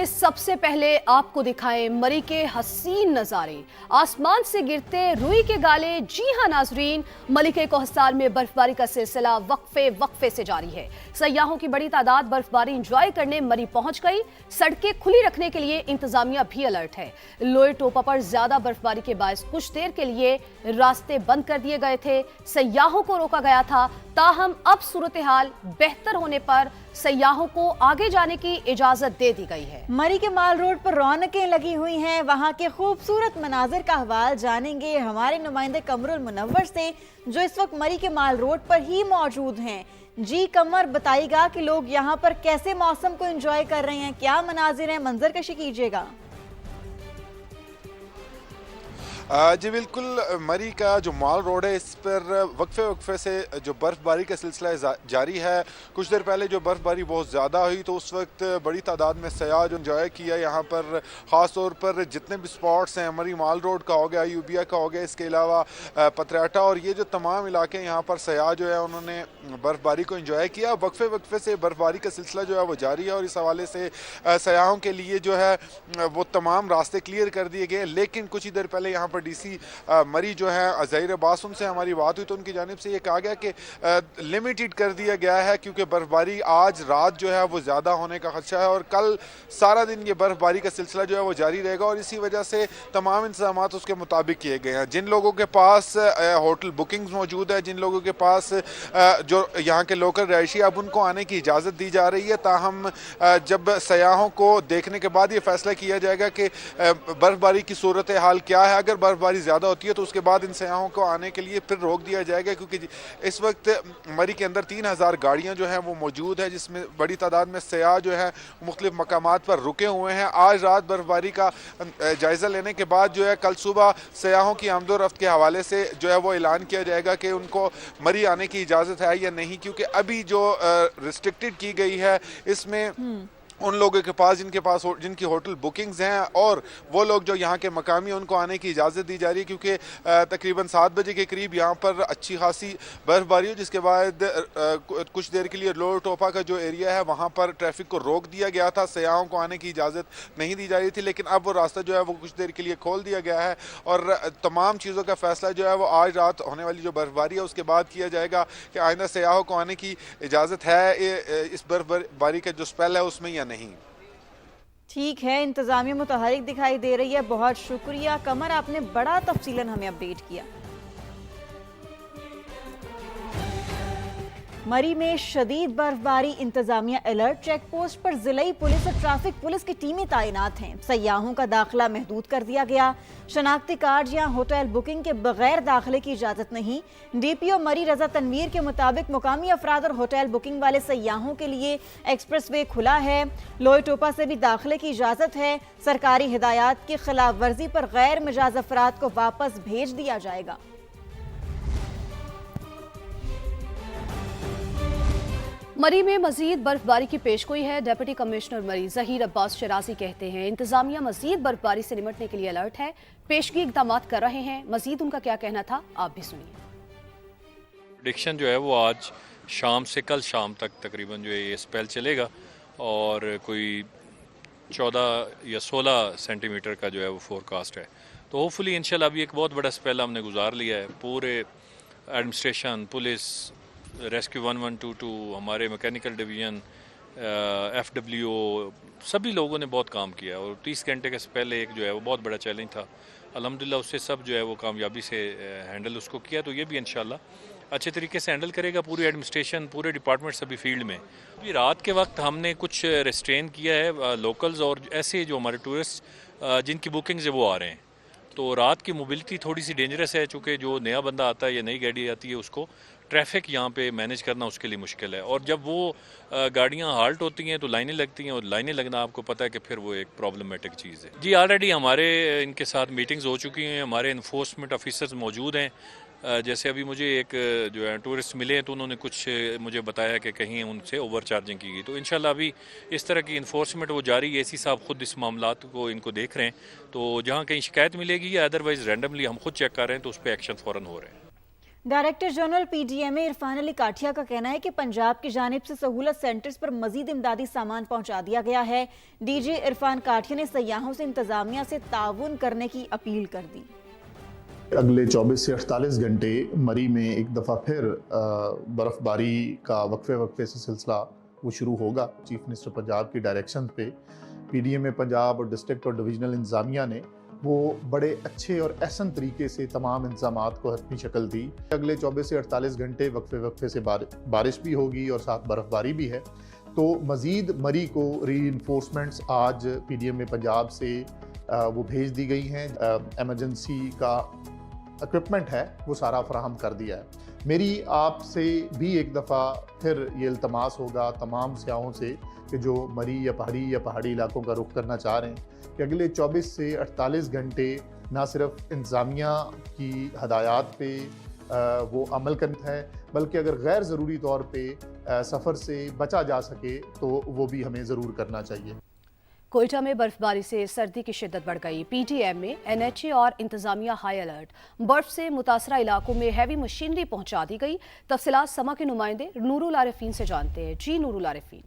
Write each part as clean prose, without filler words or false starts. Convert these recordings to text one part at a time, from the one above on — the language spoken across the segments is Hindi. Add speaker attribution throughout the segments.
Speaker 1: आइए सबसे पहले आपको दिखाएं मरी के हसीन नजारे। आसमान से गिरते रुई के गाले। जी हां नाजरीन, मलिके कोहस्तार में बर्फबारी का सिलसिला वक्फे से जारी है। सयाहों की बड़ी तादाद बर्फबारी एंजॉय करने मरी पहुंच गई। सड़कें खुली रखने के लिए इंतजामिया भी अलर्ट है। लोए टोपा पर ज्यादा बर्फबारी के बायस कुछ देर के लिए रास्ते बंद कर दिए गए थे। सयाहों को रोका गया था, ताहम अब सूरत हाल बेहतर होने पर सयाहों को आगे जाने की इजाजत दे दी गई है।
Speaker 2: मरी के माल रोड पर रौनकें लगी हुई हैं। वहां के खूबसूरत मनाजिर का हवाल जानेंगे हमारे नुमाइंदे कमरुल मुनव्वर से, जो इस वक्त मरी के माल रोड पर ही मौजूद हैं। जी कमर, बताइएगा कि लोग यहाँ पर कैसे मौसम को एंजॉय कर रहे हैं, क्या मनाजिर हैं, मंजर कशी कीजिएगा।
Speaker 3: जी बिल्कुल, मरी का जो माल रोड है इस पर वक्फे से जो बर्फ़बारी का सिलसिला जारी है। कुछ देर पहले जो बर्फ़बारी बहुत ज़्यादा हुई तो उस वक्त बड़ी तादाद में सयाह जो इंजॉय किया यहाँ पर। ख़ास तौर पर जितने भी स्पॉट्स हैं, मरी माल रोड का हो गया, यूबिया का हो गया, इसके अलावा पतराटा और ये जो तमाम इलाके यहाँ पर सयाह जो है उन्होंने बर्फ़बारी को इंजॉय किया। वक्फे से बर्फ़बारी का सिलसिला जो है वो जारी है और इस हवाले से सयाहों के लिए जो है वो तमाम रास्ते क्लियर कर दिए गए। लेकिन कुछ ही देर पहले यहाँ पर डीसी मरी जो है ज़हीर अब्बास, उनसे हमारी बात हुई तो उनकी जानिब से ये कहा गया कि लिमिटेड कर दिया गया है क्योंकि बर्फबारी आज रात जो है वो ज़्यादा होने का खदशा है और कल सारा दिन ये बर्फबारी का सिलसिला जो है वो जारी रहेगा और इसी वजह से तमाम इंतजाम उसके मुताबिक किए गए हैं। जिन लोगों के पास होटल बुकिंग्स मौजूद है, जिन लोगों के पास जो यहाँ के लोकल रहायशी, अब उनको आने की इजाज़त दी जा रही है। ताहम जब सयाहों को देखने के बाद ये फैसला किया जाएगा कि बर्फबारी की सूरत हाल क्या है। अगर बर्फबारी ज़्यादा होती है तो उसके बाद इन सयाहों को आने के लिए फिर रोक दिया जाएगा क्योंकि इस वक्त मरी के अंदर 3000 गाड़ियाँ जो हैं वो मौजूद है, जिसमें बड़ी तादाद में सयाह जो है मुख्तलिफ मकामात पर रुके हुए हैं। आज रात बर्फबारी का जायज़ा लेने के बाद जो है कल सुबह सयाहों की आमदोरफ्त के हवाले से जो है वो ऐलान किया जाएगा कि उनको मरी आने की इजाज़त है या नहीं, क्योंकि अभी जो रिस्ट्रिक्टेड की गई है इसमें उन लोगों के पास जिनकी होटल बुकिंग्स हैं और वो लोग जो यहाँ के मकामी हैं उनको आने की इजाज़त दी जा रही है क्योंकि तकरीबन 7 बजे के करीब यहाँ पर अच्छी खासी बर्फबारी हो, जिसके बाद कुछ देर के लिए लोअर टोपा का जो एरिया है वहाँ पर ट्रैफिक को रोक दिया गया था। सयाहों को आने की इजाज़त नहीं दी जा रही थी, लेकिन अब वो रास्ता जो है वो कुछ देर के लिए खोल दिया गया है और तमाम चीज़ों का फैसला जो है वो आज रात होने वाली जो बर्फबारी है उसके बाद किया जाएगा कि आइंदा सयाहों को आने की इजाज़त है इस बर्फबारी का जो स्पेल है उसमें या नहीं।
Speaker 2: ठीक है, इंतजामिया मुतहरिक दिखाई दे रही है। बहुत शुक्रिया कमर, आपने बड़ा तफसीलन हमें अपडेट किया। मरी में शदीद बर्फबारी, इंतजामिया अलर्ट। चेक पोस्ट पर जिले पुलिस और ट्रैफिक पुलिस की टीमें तैनात हैं। सयाहों का दाखिला महदूद कर दिया गया। शनाख्ती कार्ड या होटल बुकिंग के बगैर दाखिले की इजाजत नहीं। डीपीओ मरी रजा तनवीर के मुताबिक मुकामी अफराद और होटल बुकिंग वाले सयाहों के लिए एक्सप्रेस वे खुला है। लोए टोपा से भी दाखिले की इजाजत है। सरकारी हिदायत की खिलाफ वर्जी पर गैर मिजाज अफराद को वापस भेज दिया जाएगा।
Speaker 1: मरी में मजीद बर्फबारी की पेशगोई है। डिप्टी कमिश्नर मरी ज़हीर अब्बास शराजी कहते हैं इंतजामिया मजीद बर्फबारी से निपटने के लिए अलर्ट है, पेशगी इकदाम कर रहे हैं। मजीद उनका क्या कहना था, आप भी सुनिए।
Speaker 4: प्रेडिक्शन जो है वो आज शाम से कल शाम तक तकरीबन जो है ये स्पेल चलेगा और कोई 14 या 16 सेंटीमीटर का जो है वो फोरकास्ट है। तो होपफुली इंशाल्लाह अभी एक बहुत बड़ा स्पेल हमने गुजार लिया है। पूरे एडमिनिस्ट्रेशन, पुलिस, रेस्क्यू 1122, हमारे मैकेनिकल डिवीज़न, FWO, सभी लोगों ने बहुत काम किया और 30 घंटे के पहले एक जो है वो बहुत बड़ा चैलेंज था। अल्हम्दुलिल्लाह उससे सब जो है वो कामयाबी से हैंडल उसको किया, तो ये भी इंशाल्लाह अच्छे तरीके से हैंडल करेगा पूरी एडमिनिस्ट्रेशन, पूरे डिपार्टमेंट सभी फील्ड में। अभी रात के वक्त हमने कुछ रेस्ट्रेन किया है लोकल्स और ऐसे जो हमारे टूरिस्ट जिनकी बुकिंग्स है वो आ रहे हैं। तो रात की मोबिलिटी थोड़ी सी डेंजरस है, चूँकि जो नया बंदा आता है या नई गाड़ी आती है उसको ट्रैफिक यहाँ पे मैनेज करना उसके लिए मुश्किल है और जब वो गाड़ियाँ हाल्ट होती हैं तो लाइनें लगती हैं और लाइनें लगना आपको पता है कि फिर वो एक प्रॉब्लमेटिक चीज़ है। जी ऑलरेडी हमारे इनके साथ मीटिंग्स हो चुकी हैं, हमारे इन्फोर्समेंट ऑफिसर्स मौजूद हैं। जैसे अभी मुझे एक जो है टूरिस्ट मिले हैं तो उन्होंने कुछ मुझे बताया कि कहीं उनसे ओवर चार्जिंग की गई, तो इंशाल्लाह अभी इस तरह की इन्फोर्समेंट वो जारी है। एसी साहब खुद इस मामलात को इनको देख रहे हैं, तो जहाँ कहीं शिकायत मिलेगी या अदरवाइज़ रैंडमली हम खुद चेक कर रहे हैं तो उस पर एक्शन फ़ौरन हो रहे हैं।
Speaker 2: Director general PDMA Irfan Ali Kathia का कहना है कि पंजाब की जानिब से सहूलत सेंटर्स पर मजीद इमदादी सामान पहुंचा दिया गया है। डीजी इरफान काठिया ने सयाहों से इंतजामिया से ताउन करने की अपील कर दी।
Speaker 5: अगले 24 से 48 घंटे मरी में एक दफ़ा फिर बर्फ़बारी का वक्फे से सिलसिला वो शुरू होगा। चीफ मिनिस्टर पंजाब की डायरेक्शन पे पीडीएमए पंजाब और डिस्ट्रिक्ट और डिवीजनल इंतजामिया ने वो बड़े अच्छे और एहसन तरीके से तमाम इंतजामात को हतमी शक्ल दी। अगले 24 से 48 घंटे वक्फे से बारिश भी होगी और साथ बर्फ़बारी भी है, तो मज़ीद मरी को रीइंफोर्समेंट्स आज पीडीएमए पंजाब से वो भेज दी गई हैं। एमरजेंसी का इक्विपमेंट है वो सारा फराहम कर दिया है। मेरी आपसे भी एक दफ़ा फिर ये इल्तमास होगा तमाम सियाहों से कि जो मरी या पहाड़ी इलाकों का रुख करना चाह रहे हैं कि अगले 24 से 48 घंटे ना सिर्फ इंतज़ामिया की हदायत पे वो अमल करना है, बल्कि अगर गैर ज़रूरी तौर पे सफ़र से बचा जा सके तो वो भी हमें ज़रूर करना चाहिए।
Speaker 1: कोयटा में बर्फबारी से सर्दी की शिद्दत बढ़ गई। पीटीएम में एनएचए और इंतजामिया हाई अलर्ट। बर्फ से मुतासरा इलाकों में हैवी मशीनरी पहुंचा दी गई। तफसीलात समा के नुमाइंदे नूरुल आरिफीन से जानते हैं। जी नूरुल आरिफीन।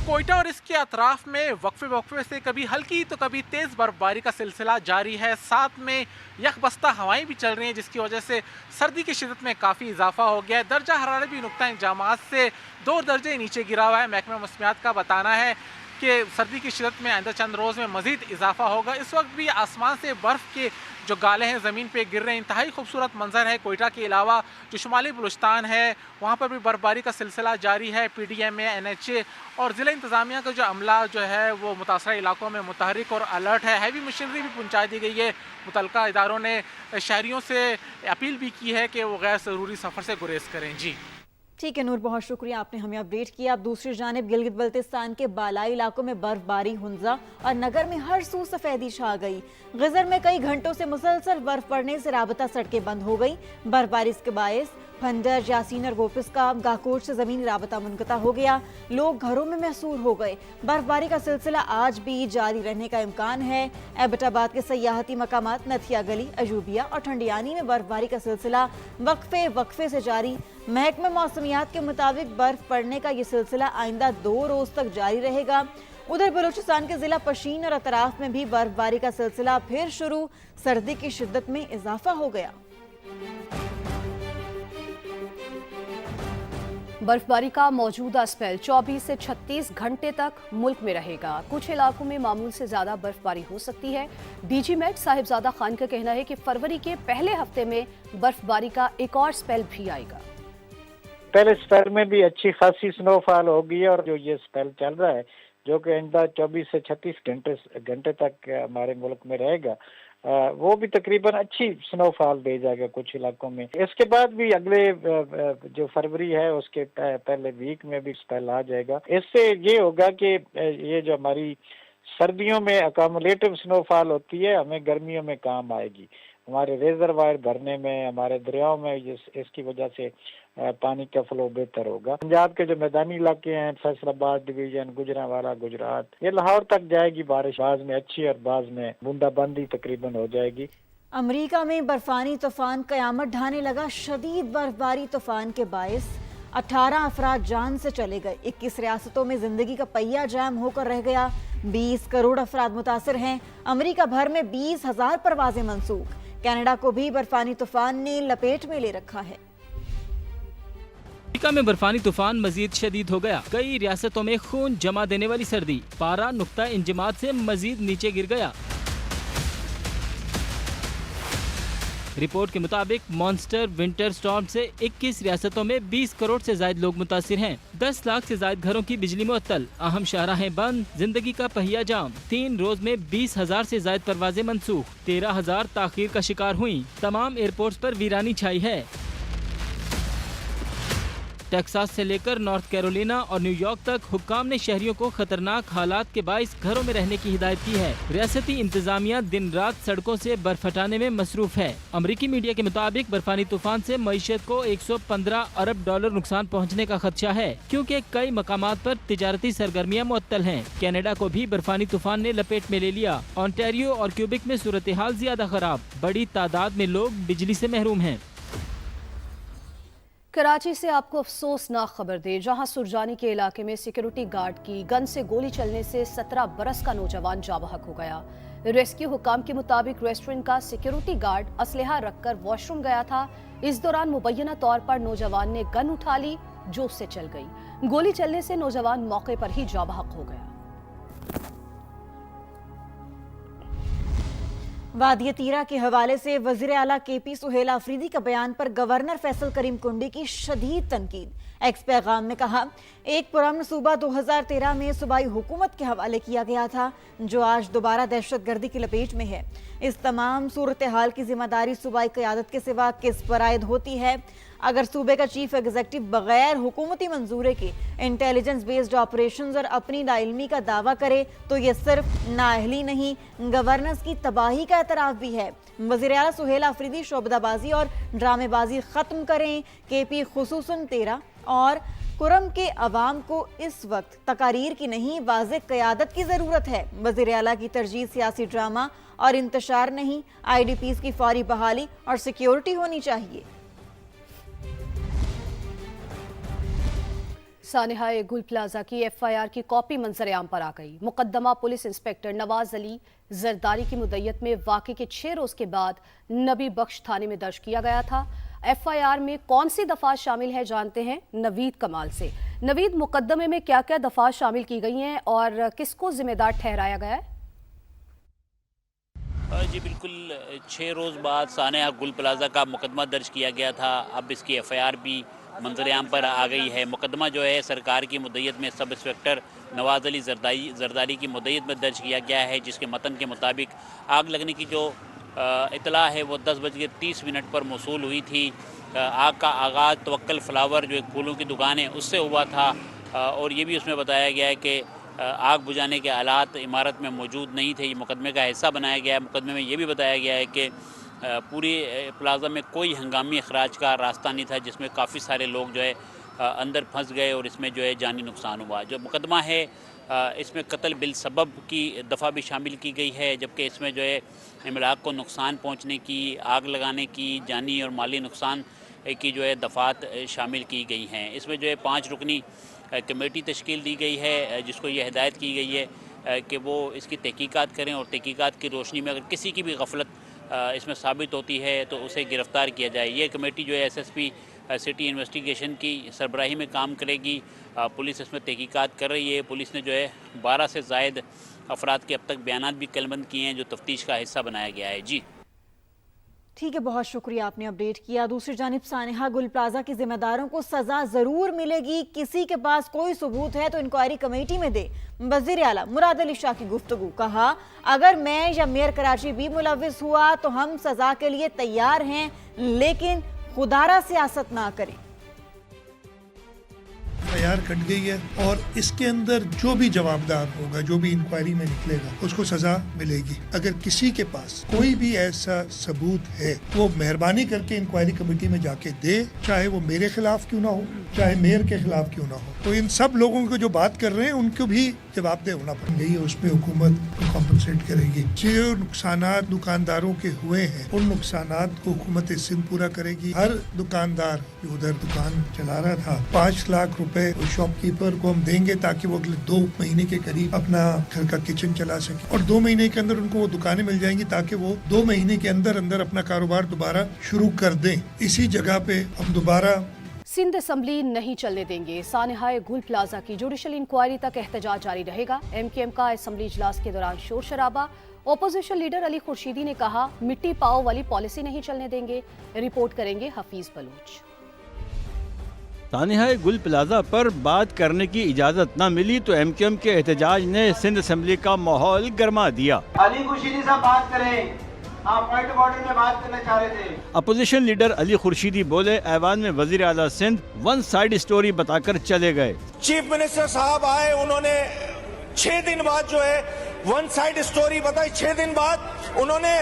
Speaker 6: कोयटा और इसके अतराफ में वक्फे से कभी हल्की तो कभी तेज़ बर्फबारी का सिलसिला जारी है। साथ में यकबस्ता हवाएं भी चल रही हैं, जिसकी वजह से सर्दी की शिद्दत में काफ़ी इजाफा हो गया है। दर्जा हरारत भी नुक्ता इंजामात से 2 दर्जे नीचे गिरा हुआ है। महकमा मौसमियात का बताना है कि सर्दी की शिद्दत में आइंदा चंद रोज़ में मज़ीद इजाफा होगा। इस वक्त भी आसमान से बर्फ़ के जो गाले हैं ज़मीन पे गिर रहे हैं। इंतहाई खूबसूरत मंजर है। कोयटा के अलावा जो शुमाली बलूचिस्तान है वहाँ पर भी बर्फबारी का सिलसिला जारी है। पीडीएमए, एनएचए और ज़िला इंतज़ामिया का जो अमला जो है वो मुतासरा इलाकों में मुतहरिक और अलर्ट है। हैवी मशीनरी भी पहुँचा दी गई है। मुतल्लिका इदारों ने शहरियों से अपील भी की है कि वो गैर ज़रूरी सफ़र से गुरेज करें। जी
Speaker 2: ठीक है नूर, बहुत शुक्रिया, आपने हमें अपडेट किया। अब दूसरी जानिब गिलगित बल्तिस्तान के बालाई इलाकों में बर्फबारी, हुंजा और नगर में हर सू सफेदी छा गई। गिजर में कई घंटों से मुसलसल बर्फ पड़ने से राबता सड़कें बंद हो गई। बर्फबारी के बायस फंडर, यासीन और गोपिस का गाकोट से जमीनी राबता मुनक़ता हो गया। लोग घरों में महसूर हो गए। बर्फबारी का सिलसिला आज भी जारी रहने का इम्कान है। एबटाबाद के सयाहती मकामात नथिया गली, अजूबिया और ठंडियानी में बर्फबारी का सिलसिला वक्फे से जारी। महकमा मौसमियात के मुताबिक बर्फ पड़ने का ये सिलसिला आइंदा 2 रोज तक जारी रहेगा। उधर बलूचिस्तान के जिला पशीन और अतराफ में भी बर्फबारी का सिलसिला फिर शुरू। सर्दी की शिद्दत में इजाफा हो गया।
Speaker 1: बर्फबारी का मौजूदा स्पेल 24 से 36 घंटे तक मुल्क में रहेगा। कुछ इलाकों में मामूल से ज्यादा बर्फबारी हो सकती है। डीजी मेट साहिबजादा खान का कहना है कि फरवरी के पहले हफ्ते में बर्फबारी का एक और स्पेल भी आएगा।
Speaker 7: पहले स्पेल में भी अच्छी खासी स्नोफॉल होगी और जो ये स्पेल चल रहा है जो कि आइंदा 24 से 36 घंटे तक हमारे मुल्क में रहेगा, वो भी तकरीबन अच्छी स्नोफॉल दे जाएगा कुछ इलाकों में। इसके बाद भी अगले जो फरवरी है उसके पहले वीक में भी स्पेल आ जाएगा। इससे ये होगा कि ये जो हमारी सर्दियों में अकोमोलेटिव स्नोफॉल होती है हमें गर्मियों में काम आएगी। हमारे रिजर्वायर भरने में, हमारे दरियाओं में इसकी वजह से पानी का फ्लो बेहतर होगा। पंजाब के जो मैदानी इलाके हैं, फैसलाबाद डिवीजन, गुजरांवाला, गुजरात, ये लाहौर तक जाएगी बारिश। बाज में अच्छी और बाज में बूंदाबांदी तकरीबन हो जाएगी।
Speaker 2: अमेरिका में बर्फानी तूफान कयामत ढाने लगा। शदीद बर्फबारी तूफान के बायस 18 अफराद जान से चले गए। 21 रियासतों में जिंदगी का पहिया जाम होकर रह गया। 20 करोड़ अफराद मुतासिर हैं। अमेरिका भर में 20,000 परवाजें मंसूख। कनाडा को भी बर्फानी तूफान ने लपेट में ले रखा है।
Speaker 8: अमेरिका में बर्फानी तूफान मजीद शदीद हो गया। कई रियासतों में खून जमा देने वाली सर्दी। पारा नुक्ता इंजमात से मजीद नीचे गिर गया। रिपोर्ट के मुताबिक मॉन्स्टर विंटर स्टॉर्म से 21 रियासतों में 20 करोड़ से ज्यादा लोग मुतासिर हैं। 10 लाख से ज्यादा घरों की बिजली मुअत्तल। अहम शाहराहें बंद। जिंदगी का पहिया जाम। 3 रोज में 20,000 से ज्यादा परवाजें मनसूख। 13,000 ताखीर का शिकार हुई। तमाम एयरपोर्ट्स पर वीरानी छाई है। टेक्सास से लेकर नॉर्थ कैरोलिना और न्यूयॉर्क तक हुक्काम ने शहरियों को खतरनाक हालात के बाइस घरों में रहने की हिदायत की है। रियासती इंतजामिया दिन रात सड़कों से बर्फ हटाने में मसरूफ है। अमरीकी मीडिया के मुताबिक बर्फानी तूफान से मईशत को 115 अरब डॉलर नुकसान पहुँचने का खदशा है, क्योंकि कई मकामात पर तिजारती सरगर्मियाँ मुअत्तल हैं। कनाडा को भी बर्फानी तूफान ने लपेट में ले लिया। ऑन्टेरियो और क्यूबिक में सूरत हाल ज्यादा खराब, बड़ी तादाद में लोग बिजली से महरूम हैं।
Speaker 1: कराची से आपको अफसोसनाक खबर दे, जहां सुरजानी के इलाके में सिक्योरिटी गार्ड की गन से गोली चलने से 17 बरस का नौजवान जाबहक हो गया। रेस्क्यू हुकाम के मुताबिक रेस्टोरेंट का सिक्योरिटी गार्ड असलहा रखकर वॉशरूम गया था। इस दौरान मुबैना तौर पर नौजवान ने गन उठा ली, जो उससे चल गई। गोली चलने से नौजवान मौके पर ही जाबहक हो गया।
Speaker 2: वादिया तीरा के हवाले से वज़ीर आला KP सुहेल आफरीदी का बयान पर गवर्नर फैसल करीम कुंडी की शदीद तनकीद। एक्स पैगाम में कहा, एक पुरअमन सूबा 2013 में सूबाई हुकूमत के हवाले किया गया था, जो आज दोबारा दहशतगर्दी की लपेट में है। इस तमाम सूरत हाल की जिम्मेदारी सूबाई क़यादत के सिवा किस पर आयद होती है? अगर सूबे का चीफ एग्जीक्यूटिव बगैर हुकूमती मंजूरे के इंटेलिजेंस बेस्ड ऑपरेशंस और अपनी नाइल्मी का दावा करे तो ये सिर्फ नाअहली नहीं, गवर्नेंस की तबाही का एतराफ़ भी है। वज़ीर आला सुहेल आफरीदी शोबदाबाजी और ड्रामेबाजी ख़त्म करें। KP खुसूसन 13 और कुरम के अवाम को इस वक्त तकारीर की नहीं, वाज़ेह क़यादत की ज़रूरत है। वज़ीर आला की तरजीह सियासी ड्रामा और इंतशार नहीं, IDPs की फौरी बहाली और सिक्योरिटी होनी चाहिए।
Speaker 1: सानिहाए गुल प्लाजा की FIR की कॉपी मंजर-ए-आम पर आ गई। मुकद्दमा पुलिस इंस्पेक्टर नवाज अली जरदारी की मुद्दत में वाक़े के 6 रोज के बाद नबी बख्श थाने में दर्ज किया गया था। FIR में कौन सी दफा शामिल है, जानते हैं नवीद कमाल से। नवीद, मुकद्दमे में क्या क्या दफा शामिल की गई हैं और किसको जिम्मेदार ठहराया गया है?
Speaker 9: जी बिल्कुल, 6 रोज़ बाद सानिहा गुल प्लाजा का मुकदमा दर्ज किया गया था। अब इसकी FIR भी मंजर-ए-आम पर आ गई है। मुकदमा जो है सरकार की मुद्दत में सब इंस्पेक्टर नवाज अली जरदारी की मुद्दत में दर्ज किया गया है, जिसके मतन के मुताबिक आग लगने की जो इतला है वो 10:30 पर मौसूल हुई थी। आग का आगाज़ तवक्कल फ्लावर जो एक फूलों की दुकान है उससे हुआ था, और ये भी उसमें बताया गया है कि आग बुझाने के आलात इमारत में मौजूद नहीं थे। ये मुकदमे का हिस्सा बनाया गया है। मुकदमे में ये भी बताया गया है कि पूरी प्लाजा में कोई हंगामी अखराज का रास्ता नहीं था, जिसमें काफ़ी सारे लोग जो है अंदर फंस गए और इसमें जो है जानी नुकसान हुआ। जो मुकदमा है इसमें कत्ल बिल सबब की दफ़ा भी शामिल की गई है, जबकि इसमें जो है इमलाक को नुकसान पहुंचने की, आग लगाने की, जानी और माली नुकसान की जो है दफ़ात शामिल की गई हैं। इसमें जो है 5 रुकनी कमेटी तश्कील दी गई है, जिसको ये हिदायत की गई है कि वो इसकी तहकीकात करें और तहकीकात की रोशनी में अगर किसी की भी गफलत इसमें साबित होती है तो उसे गिरफ़्तार किया जाए। ये कमेटी जो है SSP सिटी इन्वेस्टिगेशन की सरबराही में काम करेगी। पुलिस इसमें तहकीकात कर रही है। पुलिस ने जो है 12 से ज़ायद अफराद के अब तक बयानात भी कलमबंद किए हैं, जो तफ्तीश का हिस्सा बनाया गया है। जी
Speaker 2: ठीक है, बहुत शुक्रिया, आपने अपडेट किया। दूसरी जानिब सानिहा गुल प्लाजा के जिम्मेदारों को सजा जरूर मिलेगी। किसी के पास कोई सबूत है तो इंक्वायरी कमेटी में दे। वज़ीर आला मुराद अली शाह की गुफ्तगू, कहा अगर मैं या मेयर कराची भी मुलविस हुआ तो हम सजा के लिए तैयार हैं, लेकिन खुदारा सियासत ना करें।
Speaker 10: FIR कट गई है और इसके अंदर जो भी जवाबदार होगा, जो भी इंक्वायरी में निकलेगा, उसको सजा मिलेगी। अगर किसी के पास कोई भी ऐसा सबूत है वो मेहरबानी करके इंक्वायरी कमेटी में जाके दे, चाहे वो मेरे खिलाफ क्यों ना हो, चाहे मेयर के खिलाफ क्यों ना हो। तो इन सब लोगों को जो बात कर रहे हैं उनको भी जवाबदेह होना पड़ेगा। उसमें हुकूमत को कॉम्पनसेट करेगी। जो नुकसानात दुकानदारों के हुए हैं उन नुकसानात को हुकूमत सिंध पूरा करेगी। हर दुकानदार जो उधर दुकान चला रहा था 5 लाख रुपए शॉपकीपर को हम देंगे ताकि वो अगले 2 महीने के करीब अपना घर का किचन चला सके, और 2 महीने के अंदर उनको वो दुकानें मिल जाएंगी ताकि वो 2 महीने के अंदर अंदर अपना कारोबार दोबारा शुरू कर दें। इसी जगह पे हम दोबारा
Speaker 1: सिंध असम्बली नहीं चलने देंगे। सानिहाए गुल प्लाजा की जुडिशल इंक्वायरी तक एहतजाज जारी रहेगा। MKM का असम्बली इजलास के दौरान शोर शराबा। ओपोजिशन लीडर अली खुर्शीदी ने कहा मिट्टी पाओ वाली पॉलिसी नहीं चलने देंगे। रिपोर्ट करेंगे हफीज बलूच।
Speaker 11: सानिहाए गुल प्लाजा पर बात करने की इजाजत न मिली तो MKM के एहतजाज ने सिंध असम्बली का माहौल गर्मा दिया।
Speaker 12: अली खुर्शीदी साहब बात करें, आप पॉइंट ऑफ ऑर्डर में बात करना चाह रहे थे।
Speaker 11: अपोजिशन लीडर अली खुर्शीदी बोले, ऐवान में वजीर आला सिंध वन साइड स्टोरी बताकर चले गए।
Speaker 13: चीफ मिनिस्टर साहब आए, उन्होंने 6 दिन बाद जो है वन साइड स्टोरी बताई। 6 दिन बाद उन्होंने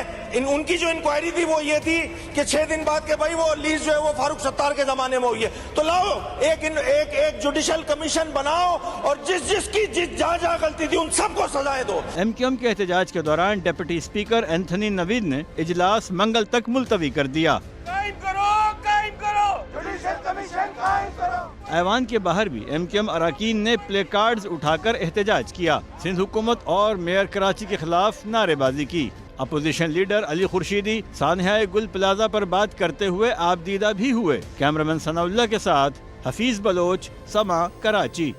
Speaker 13: उनकी जो इंक्वायरी थी वो ये थी कि 6 दिन बाद के भाई वो लीज जो है वो फारूक सत्तार के जमाने में हुई है। तो लाओ एक जुडिशल कमीशन बनाओ और जिसकी जहाँ गलती थी उन सबको सजाएं दो।
Speaker 11: MQM के एहतजाज के दौरान डिप्टी स्पीकर एंथनी नवीद ने इजलास मंगल तक मुलतवी कर दिया। ऐवान के बाहर भी MQM अरकान ने प्ले कार्ड्स उठाकर एहतजाज किया। सिंध हुकूमत और मेयर कराची के खिलाफ नारेबाजी की। अपोजिशन लीडर अली खुर्शीदी सानहा गुल प्लाजा पर बात करते हुए आपदीदा भी हुए। कैमरामैन सनाउल्लाह के साथ हफीज बलोच, समा, कराची।